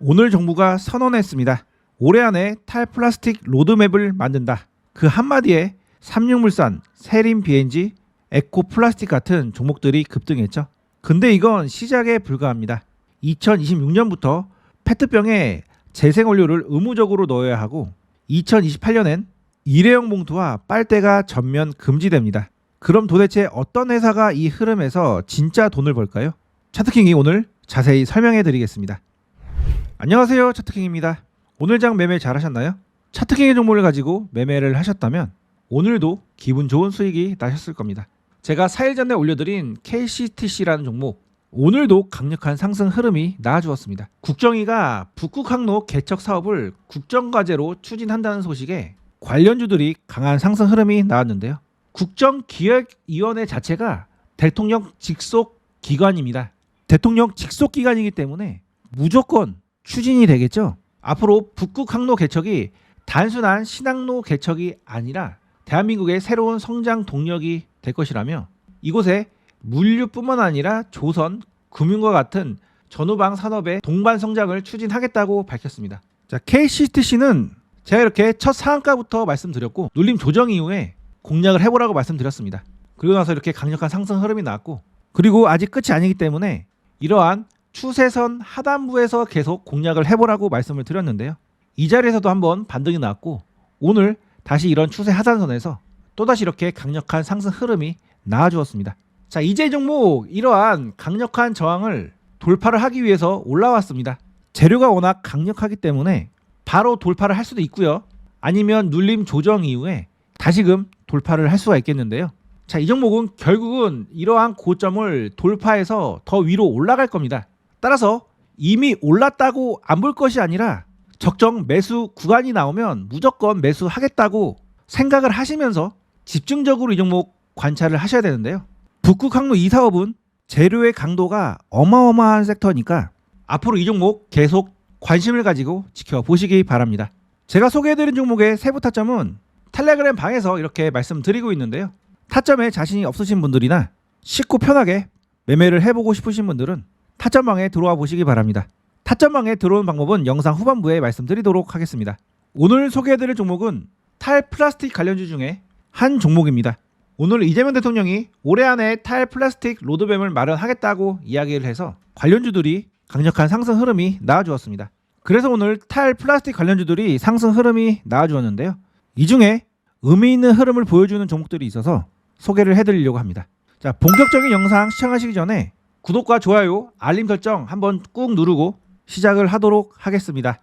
오늘 정부가 선언했습니다. 올해 안에 탈플라스틱 로드맵을 만든다. 그 한마디에 삼육물산, 세림 BNG, 에코플라스틱 같은 종목들이 급등했죠. 근데 이건 시작에 불과합니다. 2026년부터 페트병에 재생원료를 의무적으로 넣어야 하고 2028년엔 일회용 봉투와 빨대가 전면 금지됩니다. 그럼 도대체 어떤 회사가 이 흐름에서 진짜 돈을 벌까요? 차트킹이 오늘 자세히 설명해 드리겠습니다. 안녕하세요, 차트킹입니다. 오늘 장 매매 잘 하셨나요? 차트킹의 종목을 가지고 매매를 하셨다면 오늘도 기분 좋은 수익이 나셨을 겁니다. 제가 4일 전에 올려드린 KCTC라는 종목, 오늘도 강력한 상승 흐름이 나와주었습니다. 국정위가 북극 항로 개척 사업을 국정과제로 추진한다는 소식에 관련주들이 강한 상승 흐름이 나왔는데요. 국정기획위원회 자체가 대통령 직속 기관입니다. 대통령 직속 기관이기 때문에 무조건 추진이 되겠죠. 앞으로 북극 항로 개척이 단순한 신항로 개척이 아니라 대한민국의 새로운 성장 동력이 될 것이라며 이곳에 물류뿐만 아니라 조선, 금융과 같은 전후방 산업의 동반 성장을 추진하겠다고 밝혔습니다. 자, KCTC는 제가 이렇게 첫 상한가부터 말씀드렸고 눌림 조정 이후에 공략을 해보라고 말씀드렸습니다. 그리고 나서 이렇게 강력한 상승 흐름이 나왔고, 그리고 아직 끝이 아니기 때문에 이러한 추세선 하단부에서 계속 공략을 해보라고 말씀을 드렸는데요. 이 자리에서도 한번 반등이 나왔고 오늘 다시 이런 추세 하단선에서 또다시 이렇게 강력한 상승 흐름이 나와주었습니다. 자, 이제 종목 이러한 강력한 저항을 돌파를 하기 위해서 올라왔습니다. 재료가 워낙 강력하기 때문에 바로 돌파를 할 수도 있고요. 아니면 눌림 조정 이후에 다시금 돌파를 할 수가 있겠는데요. 자, 이 종목은 결국은 이러한 고점을 돌파해서 더 위로 올라갈 겁니다. 따라서 이미 올랐다고 안 볼 것이 아니라 적정 매수 구간이 나오면 무조건 매수하겠다고 생각을 하시면서 집중적으로 이 종목 관찰을 하셔야 되는데요. 북극 항로 이 사업은 재료의 강도가 어마어마한 섹터니까 앞으로 이 종목 계속 관심을 가지고 지켜보시기 바랍니다. 제가 소개해드린 종목의 세부 타점은 텔레그램 방에서 이렇게 말씀드리고 있는데요. 타점에 자신이 없으신 분들이나 쉽고 편하게 매매를 해보고 싶으신 분들은 타점방에 들어와 보시기 바랍니다. 타점방에 들어오는 방법은 영상 후반부에 말씀드리도록 하겠습니다. 오늘 소개해드릴 종목은 탈플라스틱 관련주 중에 한 종목입니다. 오늘 이재명 대통령이 올해 안에 탈플라스틱 로드맵을 마련하겠다고 이야기를 해서 관련주들이 강력한 상승 흐름이 나와주었습니다. 그래서 오늘 탈플라스틱 관련주들이 상승 흐름이 나와주었는데요. 이 중에 의미 있는 흐름을 보여주는 종목들이 있어서 소개를 해드리려고 합니다. 자, 본격적인 영상 시청하시기 전에 구독과 좋아요, 알림 설정 한번 꾹 누르고 시작을 하도록 하겠습니다.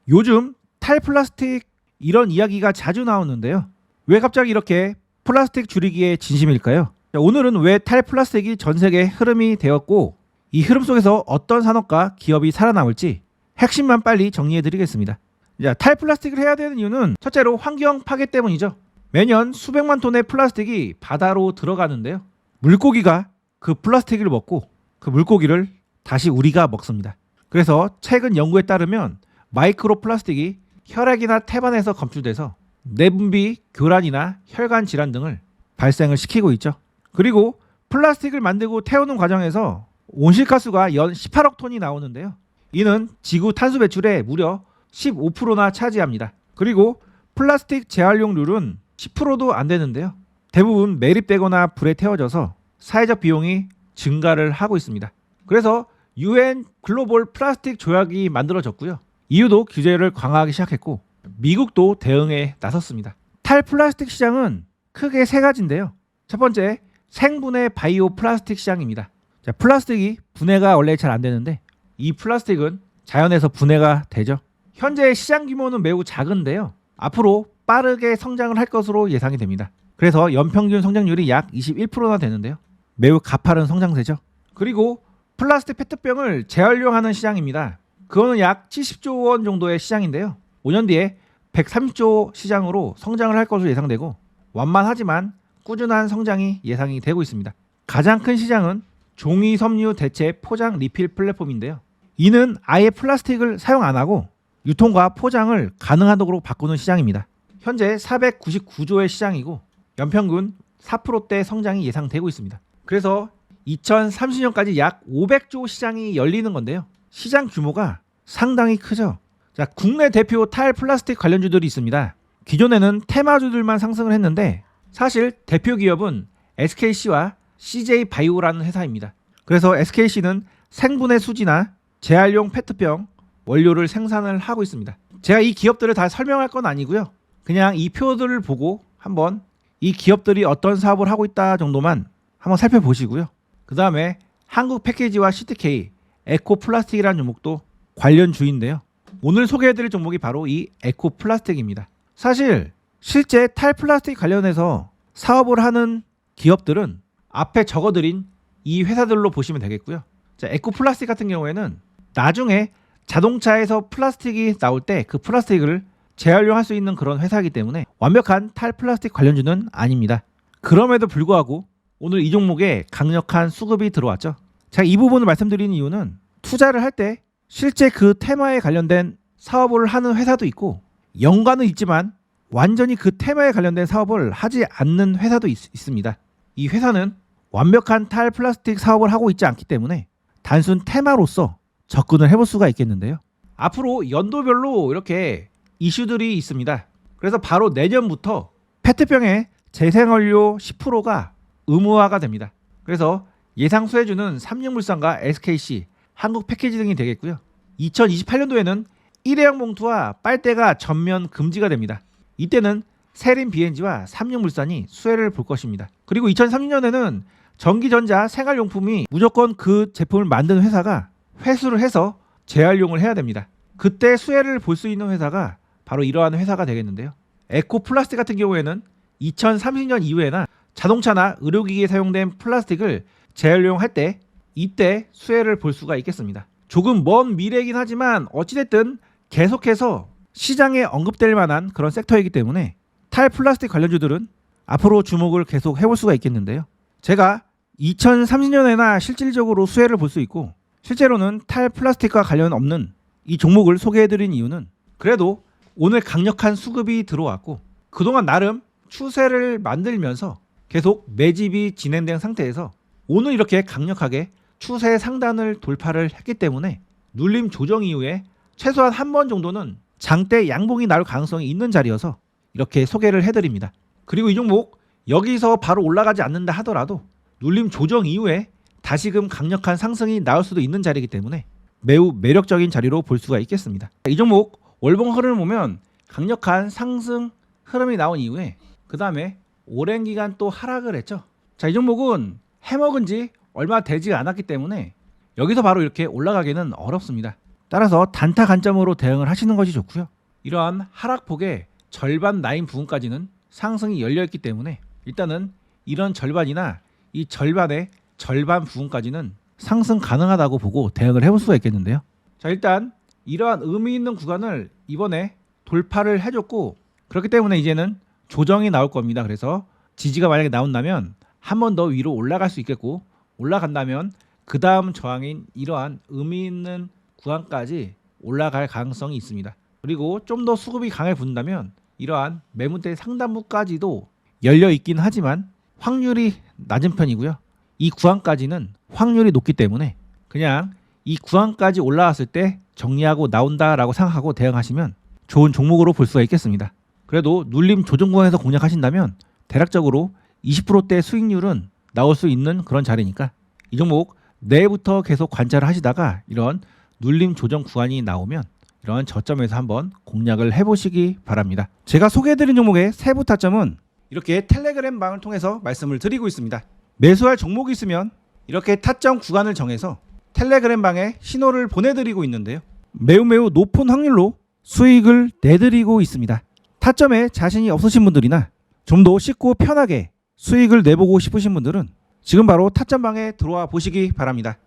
요즘 탈플라스틱 이런 이야기가 자주 나오는데요. 왜 갑자기 이렇게 플라스틱 줄이기에 진심일까요? 자, 오늘은 왜 탈플라스틱이 전 세계 흐름이 되었고 이 흐름 속에서 어떤 산업과 기업이 살아남을지 핵심만 빨리 정리해 드리겠습니다. 자, 탈플라스틱을 해야 되는 이유는 첫째로 환경 파괴 때문이죠. 매년 수백만 톤의 플라스틱이 바다로 들어가는데요. 물고기가 그 플라스틱을 먹고 그 물고기를 다시 우리가 먹습니다. 그래서 최근 연구에 따르면 마이크로 플라스틱이 혈액이나 태반에서 검출돼서 내분비 교란이나 혈관 질환 등을 발생을 시키고 있죠. 그리고 플라스틱을 만들고 태우는 과정에서 온실가스가 연 18억 톤이 나오는데요. 이는 지구 탄소 배출의 무려 15%나 차지합니다. 그리고 플라스틱 재활용률은 10%도 안 되는데요. 대부분 매립되거나 불에 태워져서 사회적 비용이 증가를 하고 있습니다. 그래서 UN 글로벌 플라스틱 조약이 만들어졌고요. EU도 규제를 강화하기 시작했고 미국도 대응에 나섰습니다. 탈플라스틱 시장은 크게 세 가지인데요. 첫 번째, 생분해 바이오 플라스틱 시장입니다. 자, 플라스틱이 분해가 원래 잘 안 되는데 이 플라스틱은 자연에서 분해가 되죠. 현재 시장 규모는 매우 작은데요. 앞으로 빠르게 성장을 할 것으로 예상이 됩니다. 그래서 연평균 성장률이 약 21%나 되는데요. 매우 가파른 성장세죠. 그리고 플라스틱 페트병을 재활용하는 시장입니다. 그거는 약 70조 원 정도의 시장인데요. 5년 뒤에 130조 시장으로 성장을 할 것으로 예상되고 완만하지만 꾸준한 성장이 예상이 되고 있습니다. 가장 큰 시장은 종이 섬유 대체 포장 리필 플랫폼인데요. 이는 아예 플라스틱을 사용 안 하고 유통과 포장을 가능하도록 바꾸는 시장입니다. 현재 499조의 시장이고 연평균 4%대 성장이 예상되고 있습니다. 그래서 2030년까지 약 500조 시장이 열리는 건데요. 시장 규모가 상당히 크죠. 자, 국내 대표 타일 플라스틱 관련주들이 있습니다. 기존에는 테마주들만 상승을 했는데 사실 대표 기업은 SKC와 CJ 바이오라는 회사입니다. 그래서 SKC는 생분해 수지나 재활용 페트병 원료를 생산을 하고 있습니다. 제가 이 기업들을 다 설명할 건 아니고요. 그냥 이 표들을 보고 한번 이 기업들이 어떤 사업을 하고 있다 정도만 한번 살펴보시고요. 그 다음에 한국 패키지와 CTK, 에코플라스틱이라는 종목도 관련 주인데요. 오늘 소개해드릴 종목이 바로 이 에코플라스틱입니다. 사실 실제 탈플라스틱 관련해서 사업을 하는 기업들은 앞에 적어드린 이 회사들로 보시면 되겠고요. 자, 에코플라스틱 같은 경우에는 나중에 자동차에서 플라스틱이 나올 때 그 플라스틱을 재활용할 수 있는 그런 회사이기 때문에 완벽한 탈플라스틱 관련주는 아닙니다. 그럼에도 불구하고 오늘 이 종목에 강력한 수급이 들어왔죠. 제가 이 부분을 말씀드리는 이유는 투자를 할 때 실제 그 테마에 관련된 사업을 하는 회사도 있고 연관은 있지만 완전히 그 테마에 관련된 사업을 하지 않는 회사도 있습니다. 이 회사는 완벽한 탈플라스틱 사업을 하고 있지 않기 때문에 단순 테마로서 접근을 해볼 수가 있겠는데요. 앞으로 연도별로 이렇게 이슈들이 있습니다. 그래서 바로 내년부터 페트병의 재생원료 10%가 의무화가 됩니다. 그래서 예상 수혜주는 삼육물산과 SKC, 한국 패키지 등이 되겠고요. 2028년도에는 일회용 봉투와 빨대가 전면 금지가 됩니다. 이때는 세린 BNG와 삼육물산이 수혜를 볼 것입니다. 그리고 2030년에는 전기전자 생활용품이 무조건 그 제품을 만든 회사가 회수를 해서 재활용을 해야 됩니다. 그때 수혜를 볼 수 있는 회사가 바로 이러한 회사가 되겠는데요. 에코플라스틱 같은 경우에는 2030년 이후에나 자동차나 의료기기에 사용된 플라스틱을 재활용할 때 이때 수혜를 볼 수가 있겠습니다. 조금 먼 미래이긴 하지만 어찌됐든 계속해서 시장에 언급될 만한 그런 섹터이기 때문에 탈플라스틱 관련주들은 앞으로 주목을 계속 해볼 수가 있겠는데요. 제가 2030년에나 실질적으로 수혜를 볼 수 있고 실제로는 탈플라스틱과 관련 없는 이 종목을 소개해드린 이유는 그래도 오늘 강력한 수급이 들어왔고 그동안 나름 추세를 만들면서 계속 매집이 진행된 상태에서 오늘 이렇게 강력하게 추세 상단을 돌파를 했기 때문에 눌림 조정 이후에 최소한 한 번 정도는 장대 양봉이 나올 가능성이 있는 자리여서 이렇게 소개를 해드립니다. 그리고 이 종목 여기서 바로 올라가지 않는다 하더라도 눌림 조정 이후에 다시금 강력한 상승이 나올 수도 있는 자리이기 때문에 매우 매력적인 자리로 볼 수가 있겠습니다. 이 종목 월봉 흐름을 보면 강력한 상승 흐름이 나온 이후에 그 다음에 오랜 기간 또 하락을 했죠. 자, 이 종목은 해먹은 지 얼마 되지 않았기 때문에 여기서 바로 이렇게 올라가기는 어렵습니다. 따라서 단타 관점으로 대응을 하시는 것이 좋고요. 이러한 하락폭의 절반 라인 부분까지는 상승이 열려있기 때문에 일단은 이런 절반이나 이 절반의 절반 부분까지는 상승 가능하다고 보고 대응을 해볼 수가 있겠는데요. 자, 일단 이러한 의미 있는 구간을 이번에 돌파를 해줬고 그렇기 때문에 이제는 조정이 나올 겁니다. 그래서 지지가 만약에 나온다면 한 번 더 위로 올라갈 수 있겠고 올라간다면 그 다음 저항인 이러한 의미 있는 구간까지 올라갈 가능성이 있습니다. 그리고 좀 더 수급이 강해진다면 이러한 매물대 상단부까지도 열려 있긴 하지만 확률이 낮은 편이고요. 이 구간까지는 확률이 높기 때문에 그냥 이 구간까지 올라왔을 때 정리하고 나온다라고 생각하고 대응하시면 좋은 종목으로 볼 수가 있겠습니다. 그래도 눌림 조정 구간에서 공략하신다면 대략적으로 20%대 수익률은 나올 수 있는 그런 자리니까 이 종목 내일부터 계속 관찰을 하시다가 이런 눌림 조정 구간이 나오면 이런 저점에서 한번 공략을 해보시기 바랍니다. 제가 소개해드린 종목의 세부 타점은 이렇게 텔레그램 방을 통해서 말씀을 드리고 있습니다. 매수할 종목이 있으면 이렇게 타점 구간을 정해서 텔레그램 방에 신호를 보내드리고 있는데요. 매우 높은 확률로 수익을 내드리고 있습니다. 타점에 자신이 없으신 분들이나 좀 더 쉽고 편하게 수익을 내보고 싶으신 분들은 지금 바로 타점방에 들어와 보시기 바랍니다.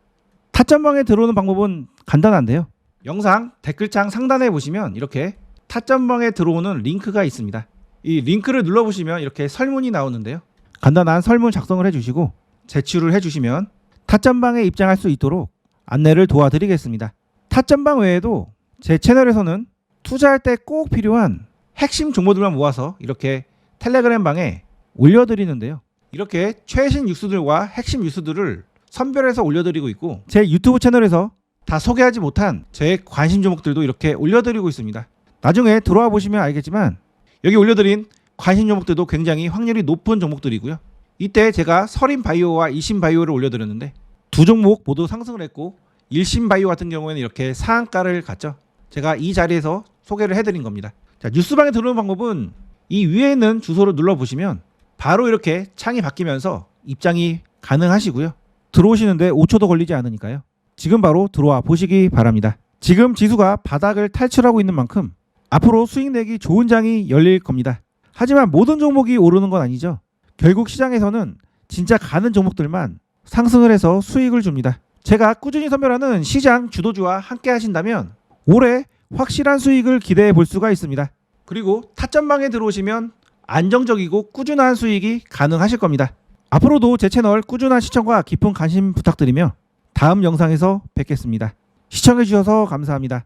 타점방에 들어오는 방법은 간단한데요. 영상 댓글창 상단에 보시면 이렇게 타점방에 들어오는 링크가 있습니다. 이 링크를 눌러보시면 이렇게 설문이 나오는데요. 간단한 설문 작성을 해주시고 제출을 해주시면 타점방에 입장할 수 있도록 안내를 도와드리겠습니다. 타점방 외에도 제 채널에서는 투자할 때 꼭 필요한 핵심 정보들만 모아서 이렇게 텔레그램 방에 올려드리는데요. 이렇게 최신 뉴스들과 핵심 뉴스들을 선별해서 올려드리고 있고 제 유튜브 채널에서 다 소개하지 못한 제 관심 종목들도 이렇게 올려드리고 있습니다. 나중에 들어와 보시면 알겠지만 여기 올려드린 관심 종목들도 굉장히 확률이 높은 종목들이고요. 이때 제가 서린바이오와 이신바이오를 올려드렸는데 두 종목 모두 상승을 했고 일신바이오 같은 경우에는 이렇게 상한가를 갔죠. 제가 이 자리에서 소개를 해드린 겁니다. 자, 뉴스방에 들어오는 방법은 이 위에 있는 주소를 눌러보시면 바로 이렇게 창이 바뀌면서 입장이 가능하시고요. 들어오시는데 5초도 걸리지 않으니까요. 지금 바로 들어와 보시기 바랍니다. 지금 지수가 바닥을 탈출하고 있는 만큼 앞으로 수익 내기 좋은 장이 열릴 겁니다. 하지만 모든 종목이 오르는 건 아니죠. 결국 시장에서는 진짜 가는 종목들만 상승을 해서 수익을 줍니다. 제가 꾸준히 선별하는 시장 주도주와 함께 하신다면 올해 확실한 수익을 기대해 볼 수가 있습니다. 그리고 타점방에 들어오시면 안정적이고 꾸준한 수익이 가능하실 겁니다. 앞으로도 제 채널 꾸준한 시청과 깊은 관심 부탁드리며 다음 영상에서 뵙겠습니다. 시청해 주셔서 감사합니다.